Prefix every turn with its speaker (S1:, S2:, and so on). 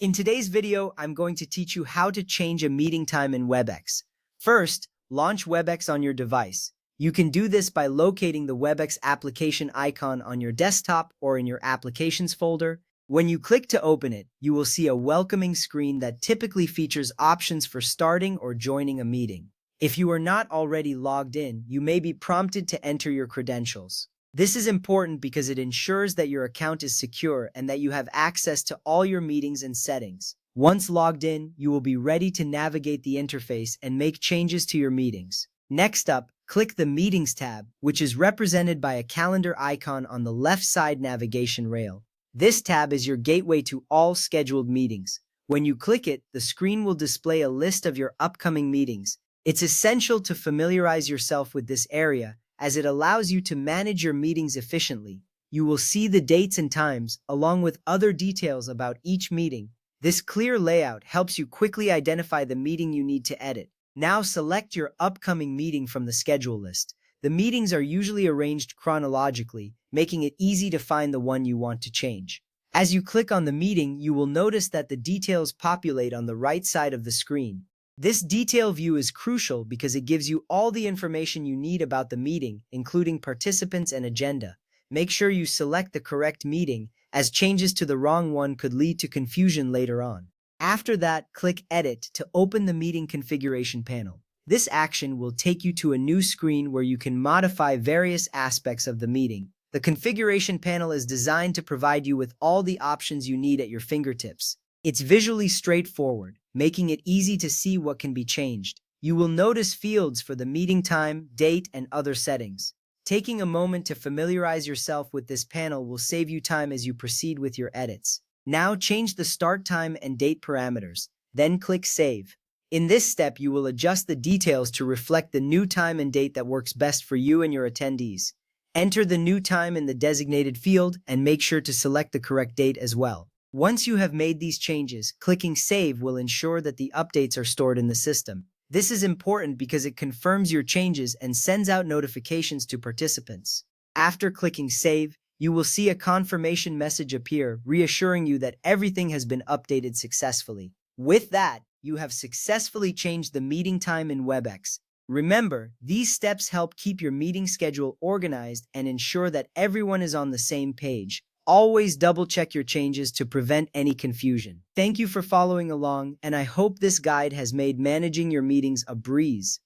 S1: In today's video, I'm going to teach you how to change a meeting time in WebEx. First, launch WebEx on your device. You can do this by locating the WebEx application icon on your desktop or in your Applications folder. When you click to open it, you will see a welcoming screen that typically features options for starting or joining a meeting. If you are not already logged in, you may be prompted to enter your credentials. This is important because it ensures that your account is secure and that you have access to all your meetings and settings. Once logged in, you will be ready to navigate the interface and make changes to your meetings. Next up, click the Meetings tab, which is represented by a calendar icon on the left side navigation rail. This tab is your gateway to all scheduled meetings. When you click it, the screen will display a list of your upcoming meetings. It's essential to familiarize yourself with this area, as it allows you to manage your meetings efficiently. You will see the dates and times, along with other details about each meeting. This clear layout helps you quickly identify the meeting you need to edit. Now select your upcoming meeting from the schedule list. The meetings are usually arranged chronologically, making it easy to find the one you want to change. As you click on the meeting, you will notice that the details populate on the right side of the screen. This detail view is crucial because it gives you all the information you need about the meeting, including participants and agenda. Make sure you select the correct meeting, as changes to the wrong one could lead to confusion later on. After that, click Edit to open the meeting configuration panel. This action will take you to a new screen where you can modify various aspects of the meeting. The configuration panel is designed to provide you with all the options you need at your fingertips. It's visually straightforward, making it easy to see what can be changed. You will notice fields for the meeting time, date, and other settings. Taking a moment to familiarize yourself with this panel will save you time as you proceed with your edits. Now change the start time and date parameters, then click Save. In this step, you will adjust the details to reflect the new time and date that works best for you and your attendees. Enter the new time in the designated field and make sure to select the correct date as well. Once you have made these changes, clicking Save will ensure that the updates are stored in the system. This is important because it confirms your changes and sends out notifications to participants. After clicking Save, you will see a confirmation message appear, reassuring you that everything has been updated successfully. With that, you have successfully changed the meeting time in WebEx. Remember, these steps help keep your meeting schedule organized and ensure that everyone is on the same page. Always double-check your changes to prevent any confusion. Thank you for following along, and I hope this guide has made managing your meetings a breeze.